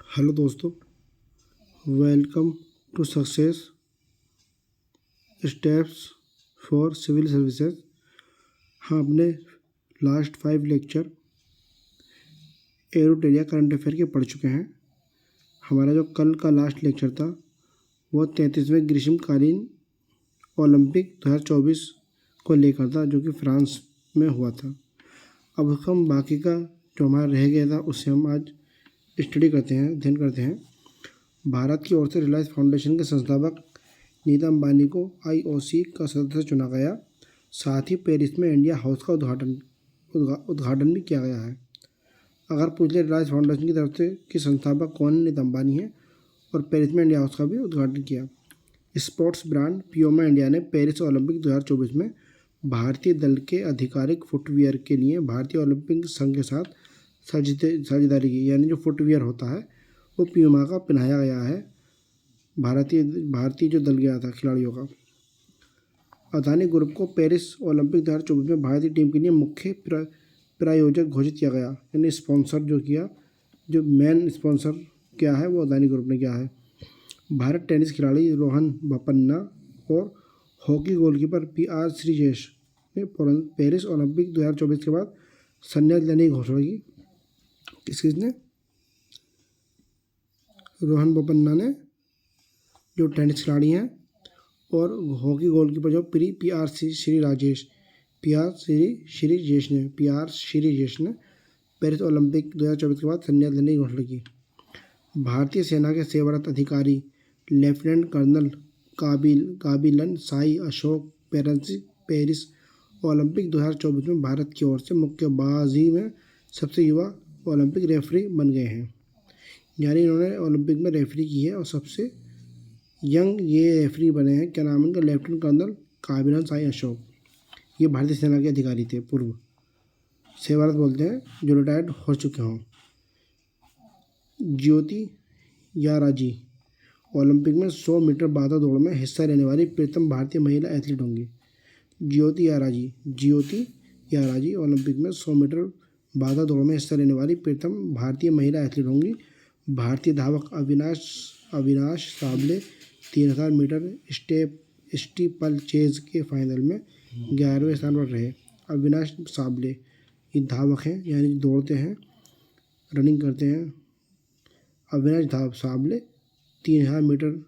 Hello दोस्तों, welcome to success steps for civil services. हाँ, हमने लास्ट 5 लेक्चर एरोटेरिया करंट अफेयर के पढ़ चुके हैं। हमारा जो कल का लास्ट लेक्चर था वो 33वें ग्रीष्मकालीन ओलंपिक 2024 को लेकर था, जो कि फ्रांस में हुआ था। अब हम बाकी का जो हमारा रह गया था उससे हम आज स्टडी करते हैं, अध्ययन करते हैं। भारत की ओर से रिलायंस फाउंडेशन के संस्थापक नीता अंबानी को आईओसी का सदस्य चुना गया। साथ ही पेरिस में इंडिया हाउस का उद्घाटन भी किया गया है। अगर पूछ ले रिलायंस फाउंडेशन की तरफ से कि संस्थापक कौन है, नीता अंबानी है, और पेरिस में इंडिया हाउस का भी उद्घाटन किया। स्पोर्ट्स ब्रांड प्यूमा इंडिया ने पेरिस ओलंपिक 2024 में भारतीय दल के आधिकारिक फुटवियर के लिए भारतीय ओलंपिक संघ के साथ साझेदारी की। यानी जो फुटवियर होता है वो प्यूमा का पहनाया गया है भारतीय जो दल गया था खिलाड़ियों का। अदानी ग्रुप को पेरिस ओलंपिक 2024 में भारतीय टीम के लिए मुख्य प्रायोजक घोषित किया गया। यानी स्पॉन्सर जो मेन स्पॉन्सर क्या है वो अदानी ग्रुप ने किया है। भारत टेनिस खिलाड़ी रोहन बोपन्ना और हॉकी गोलकीपर PR श्रीजेश ने पेरिस ओलंपिक 2024 के बाद संन्यास लेने की घोषणा की। किसने? रोहन बोपन्ना ने, जो टेनिस खिलाड़ी हैं, और हॉकी गोलकीपर जो PR श्रीजेश ने पेरिस ओलंपिक 2024 के बाद संन्यास लेने की घोषणा की। भारतीय सेना के सेवारत अधिकारी lieutenant colonel Kabilan Sai Ashok Paris Olympic 2024 में भारत की ओर से मुक्केबाजी में सबसे युवा ओलंपिक रेफरी बन गए हैं। यानी इन्होंने ओलंपिक में रेफरी की है और सबसे यंग ये रेफरी बने हैं। क्या नाम है इनका? Lieutenant colonel Kabilan Sai Ashok. ये भारतीय सेना के अधिकारी थे, पूर्व सेवारत बोलते हैं, जो रिटायर्ड हो चुके हों। ज्योति याराजी ओलंपिक में 100 मीटर बाधा दौड़ में हिस्सा लेने वाली प्रथम भारतीय महिला एथलीट होंगी। ज्योति याराजी ओलंपिक में 100 मीटर बाधा दौड़ में हिस्सा लेने वाली प्रथम भारतीय महिला एथलीट होंगी। भारतीय धावक Avinash Sable 3000 metre steeplechase के फाइनल में 11वें स्थान पर रहे। अविनाश साबले ये धावक हैं, यानी दौड़ते हैं, रनिंग करते हैं। Avinash Sable 3000 metre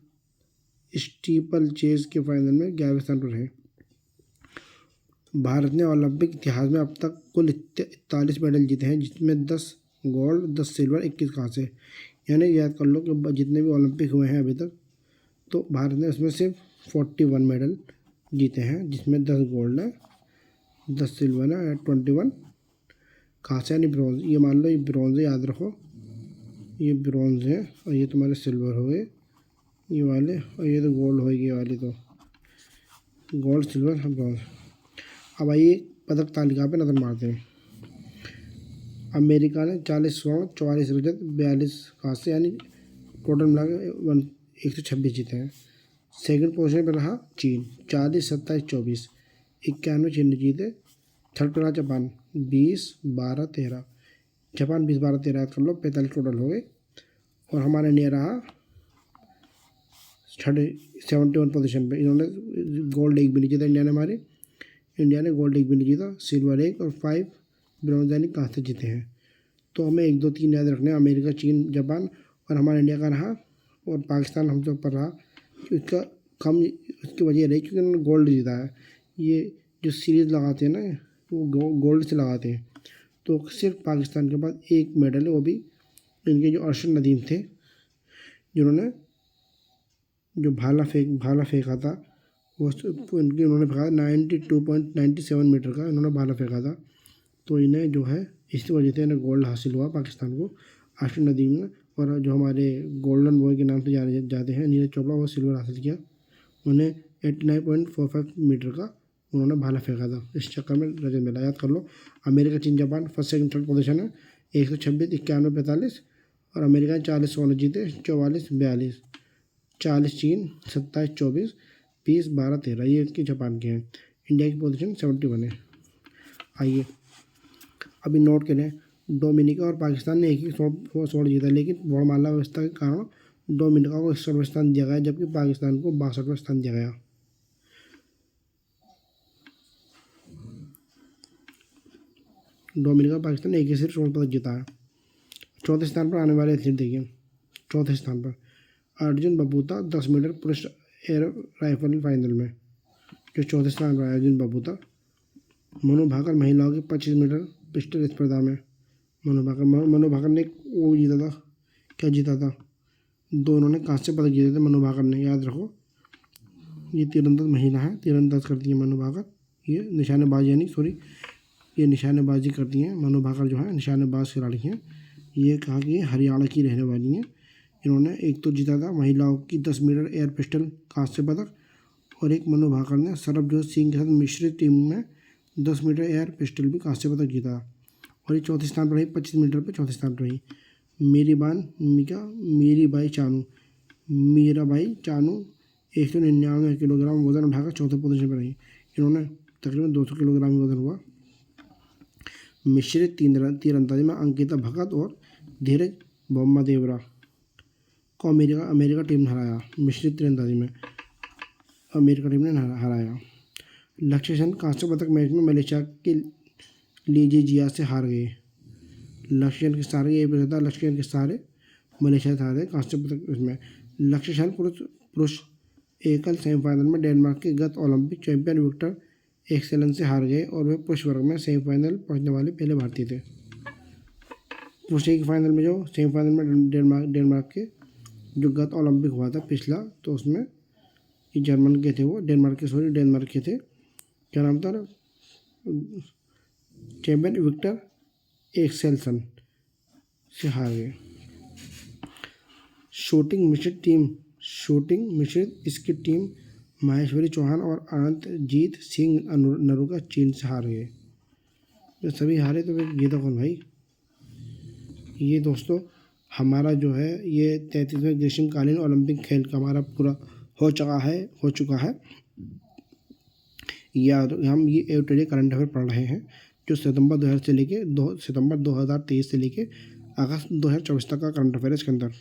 steeplechase के फाइनल में 11वें स्थान पर रहे। भारत ने ओलंपिक इतिहास में अब तक कुल 41 मेडल जीते हैं, जिसमें 10 गोल्ड, 10 सिल्वर, 21 कांसे। यानी याद कर लो कि जितने भी ओलंपिक हुए हैं अभी तक, तो भारत ने उसमें सिर्फ 41 मेडल जीते हैं, जिसमें 10 गोल्ड है, 10 सिल्वर है, 21 कांसे यानी ब्रॉन्ज। ये मान लो ये ब्रॉन्ज है, याद रखो, ये ब्रॉन्ज है और ये तुम्हारे सिल्वर हो गए ये वाले, और ये तो गोल्ड होगी ये वाली, तो गोल्ड, सिल्वर, ब्रॉन्ज। अब आइए पदक तालिका पे नज़र मारते हैं। अमेरिका ने 40 स्वर्ण, 44 रजत, 42 कांसे, यानी टोटल मिला के 126 जीते हैं। सेकंड पोजीशन पर रहा चीन, 40, 27, 24, 91 चीन ने जीते। थर्ड पर रहा जापान, 20, 12, 13, जापान 20, 12, 13 कर लो, 45 टोटल हो गए। और हमारा इंडिया रहा 71 पोजीशन पे। इन्होंने गोल्ड एक भी नहीं जीता, इंडिया ने गोल्ड एक भी नहीं जीता, सिल्वर 1 और 5 ब्रॉन्ज यानी कांसे जीते हैं। तो हमें 1, 2, 3 याद रखने हैं, अमेरिका, चीन, जापान, और हमारा इंडिया का रहा, और पाकिस्तान हमसे ऊपर रहा। इसका कम उसकी वजह रही क्योंकि उन्होंने गोल्ड जीता है। ये जो सीरीज़ लगाते हैं ना, वो गोल्ड से लगाते हैं। तो सिर्फ पाकिस्तान के पास एक मेडल है, वो भी इनके जो अरशद नदीम थे, जिन्होंने जो भाला फेंका था, उन्होंने फेंका 92.97 मीटर का इन्होंने भाला फेंका था। तो इन्हें जो है इसी वजह से इन्हें गोल्ड हासिल हुआ पाकिस्तान को, अरशद नदीम ने। और जो हमारे गोल्डन बॉय के नाम से जाते हैं नीरज चोपड़ा, वो सिल्वर हासिल किया। उन्हें 89.45 मीटर का उन्होंने भाला फेंका था, इस चक्कर में रजत मिला। याद कर लो, अमेरिका, चीन, Japan first, second, third position है, 126, 91, 45। और अमेरिका ने 40 स्वर्ण जीते, 44, 42, 40 चीन, 27, 24, 20, 12, 13 ये इसके जापान के हैं। इंडिया की पोजीशन 71 है। आइए अभी नोट करें, डोमिनिका और पाकिस्तान ने एक ही स्वर्ण जीता, लेकिन वर्णमाला व्यवस्था के कारण डोमिनिका को 61वां स्थान दिया गया जबकि पाकिस्तान को 62वां स्थान दिया गया। डोमिनिका और पाकिस्तान ने एक ही सिर्फ स्वर्ण पदक जीता है। चौथे स्थान पर आने वाले एथलीट देखिए। चौथे स्थान पर अर्जुन बबूता 10 मीटर पुरुष एयर राइफल फाइनल में, जो चौथे स्थान पर अर्जुन बबूता। मनु भाकर महिलाओं की 25 मीटर पिस्टल स्पर्धा में मनु भाकर ने वो जीता था, क्या जीता था, दोनों ने कांस्य पदक जीते थे। मनु भाकर ने, याद रखो, ये तीरंदाज महिला है, तीरंदाज करती है मनु भाकर। ये निशानेबाजी यानी सॉरी ये निशानेबाजी करती हैं। मनु भाकर जो है निशानेबाज खिलाड़ी हैं। ये कहा कि ये हरियाणा की रहने वाली हैं। इन्होंने एक तो जीता था महिलाओं की 10 मीटर एयर पिस्टल कांस्य पदक, और एक मनु भाकर ने सरबजोत सिंह के साथ मिश्रित टीम में 10 मीटर एयर पिस्टल भी कांस्य पदक जीता। और ये चौथे स्थान पर रही, 25 मीटर पर चौथे स्थान पर रही। मीराबाई चानू 199 किलोग्राम वजन उठाकर चौथे पोजीशन पर रही। इन्होंने तकरीबन 200 किलोग्राम वजन हुआ। मिश्रित तीरंदाजी में अंकिता भगत और धीरज बोम्मादेवरा को अमेरिका टीम ने हराया। मिश्रित तीरंदाजी में अमेरिका टीम ने हराया। लक्ष्य सेन कांस्य पदक मैच में मलेशिया के लीजी जिया से हार गए। लक्ष्य सेन के सहारे ये भी था, लक्ष्य सेन के सहारे मलेशिया से हार गए कांस्य पदक। इसमें लक्ष्य सेन पुरुष एकल सेमीफाइनल में डेनमार्क के गत ओलंपिक चैंपियन विक्टर एक्सेलेंस से हार गए और वे पुरुष वर्ग में सेमीफाइनल पहुंचने वाले पहले भारतीय थे। पुरुष के फाइनल में जो सेमीफाइनल में डेनमार्क के जो गत ओलंपिक हुआ था पिछला, तो उसमें ये जर्मन के थे, वो डेनमार्क के थे। क्या नाम था, चैंपियन विक्टर एक्सेल्सन से हार गए। शूटिंग मिश्रित इसकी टीम माहेश्वरी चौहान और अनंतजीत सिंह नरूका चीन से हार गए। जो सभी हारे तो फिर जीता कौन भाई। ये दोस्तों हमारा जो है ये 33वें ग्रीष्मकालीन ओलंपिक खेल का हमारा पूरा हो चुका है। या हम ये एवटरी करंट अफेयर पढ़ रहे हैं जो सितंबर 2023 से लेके अगस्त 2024 तक का करंट अफेयर है इसके अंदर।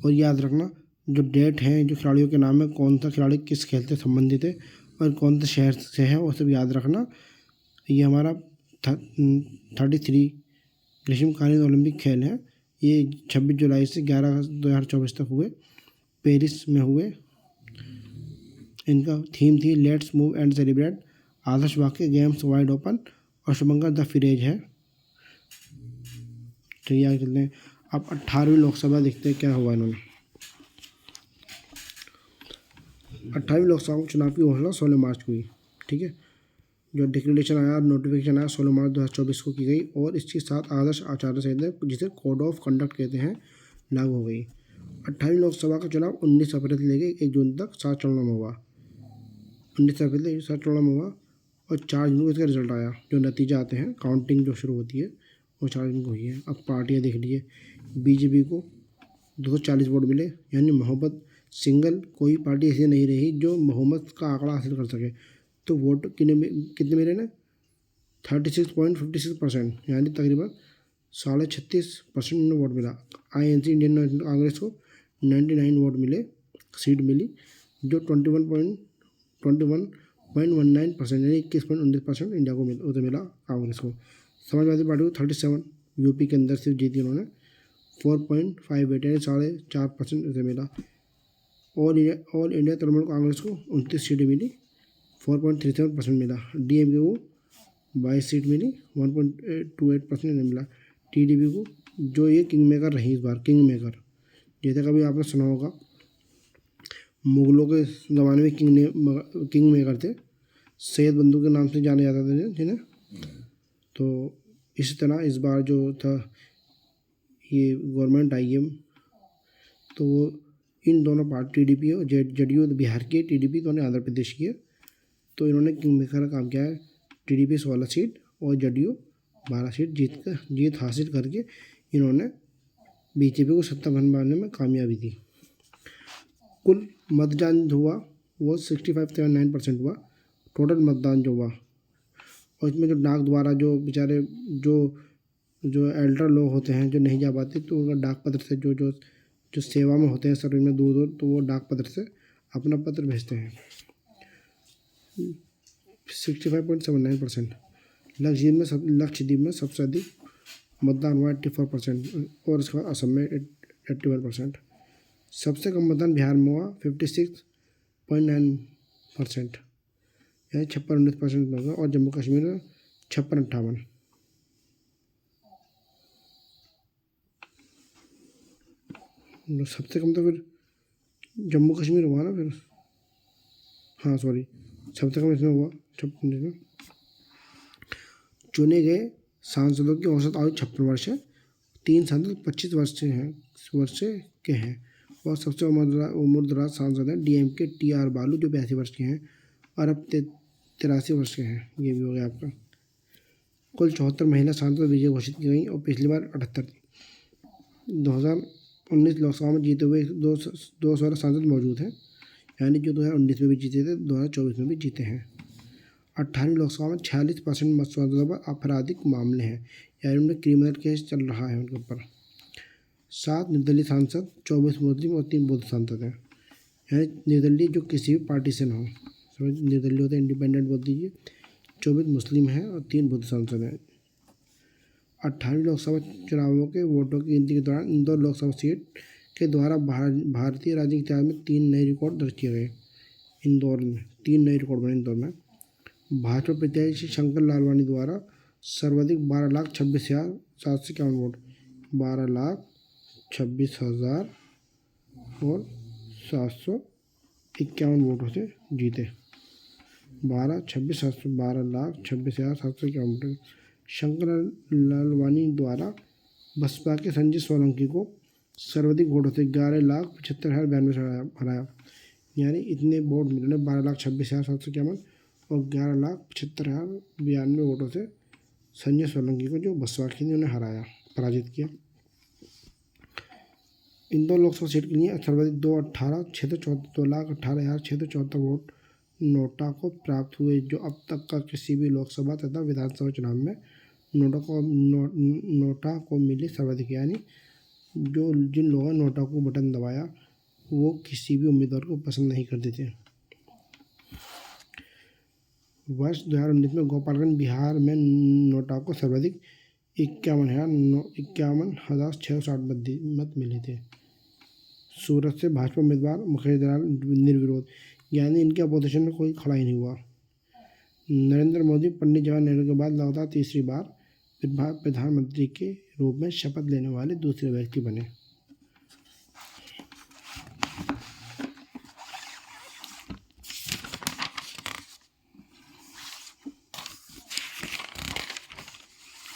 और याद रखना जो डेट है, जो खिलाड़ियों के नाम है, कौन सा खिलाड़ी किस खेल से संबंधित है और कौन से शहर से है, वो सब याद रखना। ये हमारा 33 ग्रीष्मकालीन ओलंपिक खेल है। ये 26 जुलाई से 11 अगस्त 2024 तक हुए, पेरिस में हुए। इनका थीम थी लेट्स मूव एंड सेलिब्रेट, आदर्श वाक्य गेम्स वाइड ओपन और शुभंकर द फिरेज है। तो याद कर लें। अब 18वीं लोकसभा देखते हैं क्या हुआ इन्होंने। 18वीं लोकसभा चुनाव की घोषणा 16 मार्च को हुई। ठीक है, जो डिक्लेरेशन आया, नोटिफिकेशन आया 16 मार्च 2024 को की गई और इसके साथ आदर्श आचार संहिता जिसे कोड ऑफ कंडक्ट कहते हैं लागू हो गई। 18वीं लोकसभा का चुनाव 19 अप्रैल से लेकर 1 जून तक 7 चरणों में हुआ। 19 अप्रैल से 7 चरणों में हुआ और 4 जून को इसका रिजल्ट आया। जो नतीजा आते हैं, काउंटिंग जो शुरू होती है वो 4 जून को हुई है। अब पार्टियाँ देख लीजिए। बीजेपी को 240 वोट मिले, यानी मोहब्बत सिंगल कोई पार्टी ऐसी नहीं रही जो बहुमत का आंकड़ा हासिल कर सके। तो वोट कितने मिले ना, 36.56%, यानी तकरीबन 36.5% वोट मिला। INC इंडियन नेशनल कांग्रेस को 99 वोट मिले, सीट मिली, जो 21.19% यानी 21.19% इंडिया को मिला कांग्रेस को। समाजवादी पार्टी को 37 यूपी के अंदर सिर्फ जीती उन्होंने, 4.58 यानी 4.5% उसे मिला। ऑल इंडिया तृणमूल कांग्रेस को 29 सीटें मिली, 4.37% मिला। DMK को 22 सीट मिली, 1.28% मिला। TDP को, जो ये किंग मेकर रही इस बार, किंग मेकर, जैसे कभी आपने सुना होगा मुगलों के ज़माने में किंग मेकर थे, सैयद बंधु के नाम से जाने जाता था जिन्हें। तो इसी तरह इस बार जो था ये गवर्नमेंट आई है, तो वो इन दोनों पार्टी TDP और JDU बिहार की, TDP दोनों आंध्र प्रदेश की है। तो इन्होंने किंग मेकर का काम किया है। TDP 16 सीट और JDU 12 सीट जीत हासिल करके इन्होंने BJP को सत्ता बनवाने में कामयाबी दी। कुल मतदान हुआ वो 65.79% हुआ। टोटल मतदान जो हुआ और इसमें जो डाक द्वारा जो बेचारे जो जो एल्डर लोग होते हैं जो नहीं जा पाते, तो उनका डाक पत्र से जो जो जो सेवा में होते हैं सर्विस में दूर दूर, तो वो डाक पत्र से अपना पत्र भेजते हैं। 65.79%। लक्षद्वीप में सबसे अधिक मतदान हुआ 84%, और इसके बाद असम में 81%। सबसे कम मतदान बिहार में हुआ 56.9%, यानी 56-19% होगा, और जम्मू कश्मीर में 56-58। सबसे कम तो फिर जम्मू कश्मीर हुआ ना फिर, हाँ सॉरी, सबसे कम इसमें हुआ 56 में। चुने गए सांसदों की औसत आयु 56 वर्ष है। 3 सांसद 25 वर्ष के हैं, और सबसे उम्रदराज सांसद हैं DMK TR बालू जो 82 वर्ष के हैं, और अब 83 वर्ष के हैं। ये भी हो गया आपका। कुल 74 महिला सांसद विजय घोषित की गई, और पिछली बार 78 थी। 2019 लोकसभा में जीते हुए 216 सांसद मौजूद हैं, यानी जो 2019 में भी जीते थे 2024 में भी जीते हैं। 18वीं लोकसभा में 46% मतदाताओं पर आपराधिक मामले हैं, यानी उनमें क्रिमिनल केस चल रहा है उनके ऊपर। 7 निर्दलीय सांसद, 24 मुस्लिम और 3 बौद्ध सांसद हैं, यानी निर्दलीय जो किसी भी पार्टी से ना हो, समझ निर्दलीय होते हैं, इंडिपेंडेंट बोल दीजिए। 24 मुस्लिम हैं और 3 बौद्ध सांसद हैं। 18वीं लोकसभा चुनावों के वोटों की गिनती के दौरान इंदौर लोकसभा सीट के द्वारा भारतीय राजनीतिक इतिहास में 3 नए रिकॉर्ड दर्ज किए गए। इंदौर में 3 नए रिकॉर्ड बने। इंदौर में भाजपा प्रत्याशी शंकर लालवानी द्वारा सर्वाधिक 12,26,751 वोट, 12,26,000 और 751 वोटों से जीते। 12,26,751 वोट। शंकर लालवानी द्वारा बसपा के संजय सोलंकी को सर्वाधिक वोटों से 11,75,092 से हराया, यानी इतने वोट मिले 12,26,751 और 11,75,092 वोटों से संजय सोलंकी को जो बसपा के उन्हें हराया, पराजित किया। इंदौर लोकसभा सीट के लिए सर्वाधिक 2,18,618,674 वोट नोटा को प्राप्त हुए, जो अब तक का किसी भी लोकसभा तथा विधानसभा चुनाव में नोटा को मिली सर्वाधिक, यानी जो जिन लोगों ने नोटा को बटन दबाया वो किसी भी उम्मीदवार को पसंद नहीं करते थे। वर्ष 2019 में गोपालगंज बिहार में नोटा को सर्वाधिक 51,660 मत मिले थे। सूरत से भाजपा उम्मीदवार मुकेश दलाल निर्विरोध, यानी इनके अपोजिशन में कोई खड़ा ही नहीं हुआ। नरेंद्र मोदी पंडित जवाहरलाल नेहरू के बाद लगातार तीसरी बार प्रधानमंत्री के रूप में शपथ लेने वाले दूसरे व्यक्ति बने।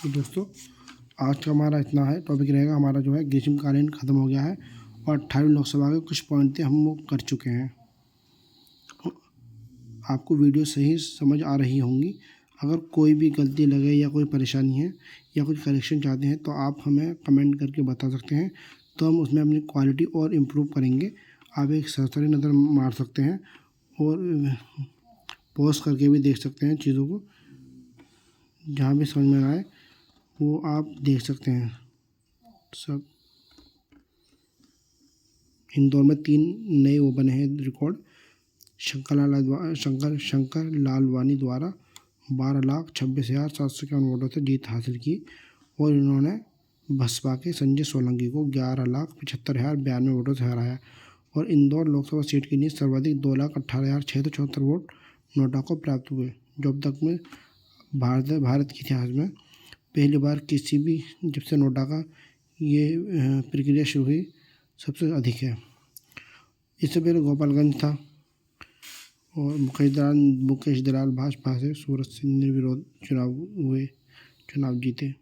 तो दोस्तों आज का हमारा इतना है, टॉपिक रहेगा हमारा जो है ग्रीष्मकालीन ख़त्म हो गया है, और 18वीं लोकसभा के कुछ पॉइंट थे हम वो कर चुके हैं। आपको वीडियो सही समझ आ रही होंगी। अगर कोई भी गलती लगे या कोई परेशानी है या कुछ करेक्शन चाहते हैं तो आप हमें कमेंट करके बता सकते हैं, तो हम उसमें अपनी क्वालिटी और इम्प्रूव करेंगे। आप एक सरसरी नज़र मार सकते हैं और पॉज करके भी देख सकते हैं चीज़ों को, जहाँ भी समझ में आए वो आप देख सकते हैं सब। इंदौर में 3 नए वो बने हैं रिकॉर्ड। शंकर लालवानी द्वारा 12,26,751 वोटों से जीत हासिल की, और इन्होंने बसपा के संजय सोलंकी को 11,75,092 वोटों से हराया, और इंदौर लोकसभा सीट के लिए सर्वाधिक 2,18,674 वोट नोटा को प्राप्त हुए, जो अब तक में भारत के इतिहास में पहली बार किसी भी जब से नोटा का ये प्रक्रिया शुरू हुई सबसे अधिक है। इससे पहले गोपालगंज था, और मुकेश दलाल भाजपा से सूरत से निर्विरोध चुनाव जीते।